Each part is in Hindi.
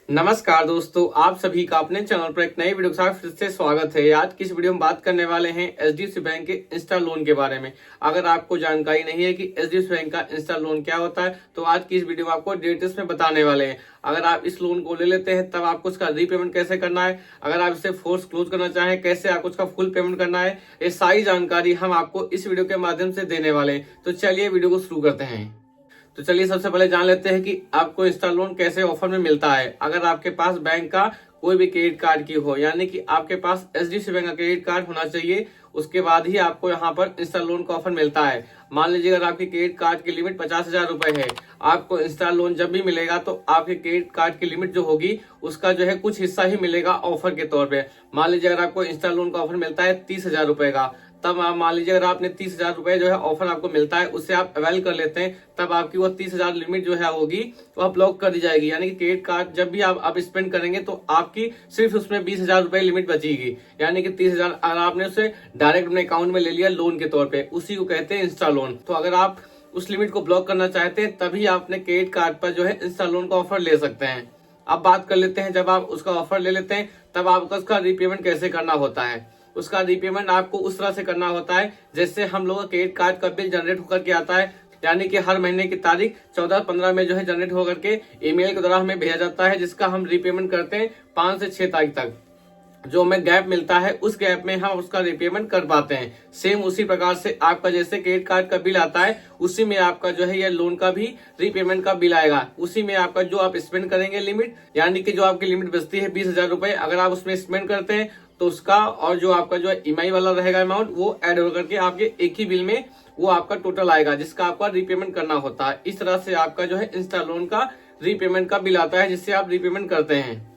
नमस्कार दोस्तों, आप सभी का अपने चैनल पर एक नई वीडियो के साथ फिर से स्वागत है। आज की इस वीडियो में बात करने वाले हैं एचडीएफसी बैंक के इंस्टा लोन के बारे में। अगर आपको जानकारी नहीं है कि एचडीएफसी बैंक का इंस्टा लोन क्या होता है तो आज की इस वीडियो में आपको डिटेल्स में बताने वाले हैं। अगर आप इस लोन को ले लेते हैं तब आपको उसका रीपेमेंट कैसे करना है, अगर आप इसे फोर्स क्लोज करना चाहें कैसे आपको उसका फुल पेमेंट करना है, ये सारी जानकारी हम आपको इस वीडियो के माध्यम से देने वाले हैं। तो चलिए वीडियो को शुरू करते हैं। तो चलिए सबसे पहले जान लेते हैं कि आपको इंस्टा लोन कैसे ऑफर में मिलता है। अगर आपके पास बैंक का कोई भी क्रेडिट कार्ड की हो, यानी कि आपके पास एचडीएफसी बैंक का क्रेडिट कार्ड होना चाहिए, उसके बाद ही आपको यहाँ पर इंस्टा लोन का ऑफर मिलता है। मान लीजिए अगर आपके क्रेडिट कार्ड की लिमिट 50,000 रुपए है, आपको इंस्टा लोन जब भी मिलेगा तो आपके क्रेडिट कार्ड की लिमिट जो होगी उसका जो है कुछ हिस्सा ही मिलेगा ऑफर के तौर पे। मान लीजिए अगर आपको इंस्टा लोन का ऑफर मिलता है 30,000 रुपए का, तब आप मान लीजिए अगर आपने 30,000 रुपए जो है ऑफर आपको मिलता है उससे आप अवेल कर लेते हैं, तब आपकी वो 30,000 लिमिट जो है होगी वो आप ब्लॉक कर दी जाएगी। यानी कि क्रेडिट कार्ड जब भी आप स्पेंड करेंगे तो आपकी सिर्फ उसमें 20,000 रुपए लिमिट बचेगी। यानी कि 30,000 अगर आपने उसे डायरेक्ट अपने अकाउंट में ले लिया लोन के तौर पे, उसी को कहते हैं इंस्टा लोन। तो अगर आप उस लिमिट को ब्लॉक करना चाहते हैं तभी आप अपने क्रेडिट कार्ड पर जो है इंस्टा लोन का ऑफर ले सकते हैं। अब बात कर लेते हैं, जब आप उसका ऑफर ले लेते हैं तब आपको उसका रीपेमेंट कैसे करना होता है। उसका रीपेमेंट आपको उस तरह से करना होता है जैसे हम लोग का क्रेडिट कार्ड का बिल जनरेट होकर के आता है, यानी कि हर महीने की तारीख 14-15 में जो है जनरेट होकर के ईमेल के द्वारा हमें भेजा जाता है, जिसका हम रीपेमेंट करते हैं 5 से 6 तारीख तक। जो हमें गैप मिलता है उस गैप में हम उसका रीपेमेंट कर पाते हैं। सेम उसी प्रकार से आपका जैसे क्रेडिट कार्ड का बिल आता है उसी में आपका जो है ये लोन का भी रीपेमेंट का बिल आएगा। उसी में आपका जो आप स्पेंड करेंगे लिमिट, यानी कि जो आपकी लिमिट बचती है 20,000 रुपए, अगर आप उसमें स्पेंड करते हैं तो उसका और जो आपका जो है ईएमआई वाला रहेगा अमाउंट वो ऐड होकर के आपके एक ही बिल में वो आपका टोटल आएगा, जिसका आपका रीपेमेंट करना होता है। इस तरह से आपका जो है इंस्टा लोन का रीपेमेंट का बिल आता है जिससे आप रीपेमेंट करते हैं।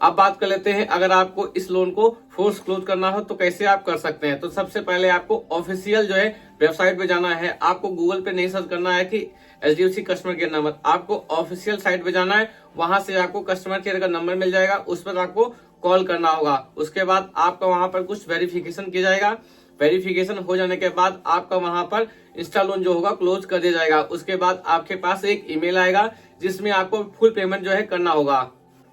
अब बात कर लेते हैं, अगर आपको इस लोन को फोर्स क्लोज करना हो तो कैसे आप कर सकते हैं। तो सबसे पहले आपको ऑफिशियल जो है वेबसाइट पे जाना है। आपको गूगल पे नहीं सर्च करना है कि एचडीएफसी कस्टमर केयर नंबर, आपको ऑफिशियल साइट पे जाना है। वहां से आपको कस्टमर केयर का नंबर मिल जाएगा, उस पर आपको कॉल करना होगा। उसके बाद आपका वहां पर कुछ वेरिफिकेशन किया जाएगा। वेरिफिकेशन हो जाने के बाद आपका वहां पर इंस्टा लोन जो होगा क्लोज कर दिया जाएगा। उसके बाद आपके पास एक ईमेल आएगा जिसमें आपको फुल पेमेंट जो है करना होगा।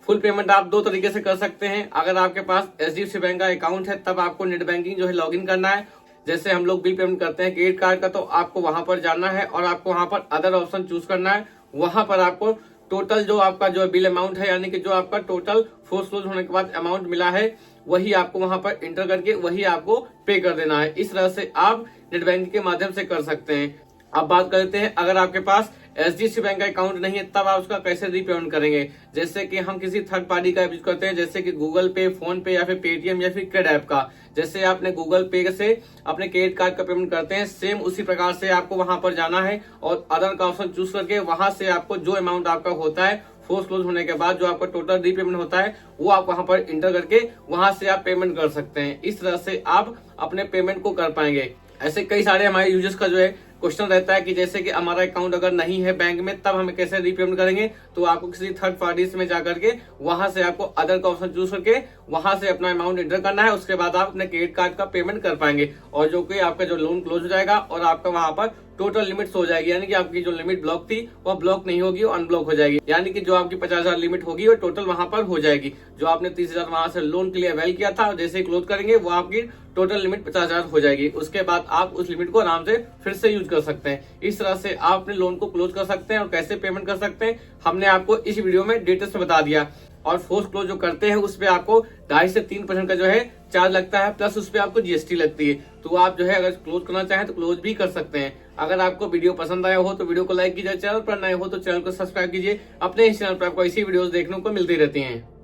फुल पेमेंट आप दो तरीके से कर सकते हैं। अगर आपके पास एचडीएफसी बैंक का अकाउंट है तब आपको नेट बैंकिंग जो है लॉगिन करना है। जैसे हम लोग बिल पेमेंट करते हैं क्रेडिट कार्ड का, तो आपको वहां पर जाना है और आपको वहां पर अदर ऑप्शन चूज करना है। वहां पर आपको टोटल जो आपका जो बिल अमाउंट है, यानी कि जो आपका टोटल फोर्स क्लोज होने के बाद अमाउंट मिला है, वही आपको वहां पर इंटर करके वही आपको पे कर देना है। इस तरह से आप नेट बैंकिंग के माध्यम से कर सकते हैं। अब बात करते हैं, अगर आपके पास एचडीएफसी बैंक का अकाउंट नहीं है तब आप उसका कैसे रीपेमेंट करेंगे। जैसे कि हम किसी थर्ड पार्टी का यूज करते हैं, जैसे कि गूगल पे, फोन पे या फिर पेटीएम या फिर क्रेड ऐप का। जैसे आपने गूगल पे से अपने क्रेडिट कार्ड का पेमेंट करते हैं, सेम उसी प्रकार से आपको वहां पर जाना है और अदर का ऑप्शन चूज करके वहां से आपको जो अमाउंट आपका होता है फोर्स क्लोज होने के बाद जो आपका टोटल रीपेमेंट होता है वो आप वहां पर इंटर करके वहां से आप पेमेंट कर सकते हैं। इस तरह से आप अपने पेमेंट को कर पाएंगे। ऐसे कई सारे हमारे यूजर्स का जो है क्वेश्चन रहता है कि जैसे कि हमारा अकाउंट अगर नहीं है बैंक में तब हमें कैसे रीपेमेंट करेंगे। तो आपको किसी थर्ड पार्टी में जाकर के वहां से आपको अदर का ऑप्शन चूज करके वहां से अपना अमाउंट एंटर करना है। उसके बाद आप अपने क्रेडिट कार्ड का पेमेंट कर पाएंगे और जो कि आपका जो लोन क्लोज हो जाएगा और आपका वहां पर टोटल लिमिट हो जाएगी। यानी कि आपकी जो लिमिट ब्लॉक थी वह ब्लॉक नहीं होगी, वो अनब्लॉक हो जाएगी। यानी कि जो आपकी 50,000 लिमिट होगी वो टोटल वहां पर हो जाएगी। जो आपने 30,000 वहां से लोन के लिए अवेल किया था, जैसे ही क्लोज करेंगे वो आपकी टोटल लिमिट 50,000 हो जाएगी। उसके बाद आप उस लिमिट को आराम से फिर से यूज कर सकते हैं। इस तरह से आप अपने लोन को क्लोज कर सकते हैं और कैसे पेमेंट कर सकते हैं हमने आपको इस वीडियो में डिटेल्स में बता दिया। और फोर्स क्लोज जो करते हैं उस पे आपको 2.5 से 3% का जो है चार्ज लगता है, प्लस उस पे आपको जीएसटी लगती है। तो आप जो है अगर क्लोज करना चाहें तो क्लोज भी कर सकते हैं। अगर आपको वीडियो पसंद आया हो तो वीडियो को लाइक कीजिए, चैनल पर नए हो तो चैनल को सब्सक्राइब कीजिए। अपने इस चैनल पर आपको ऐसी वीडियोस देखने को मिलती रहती हैं।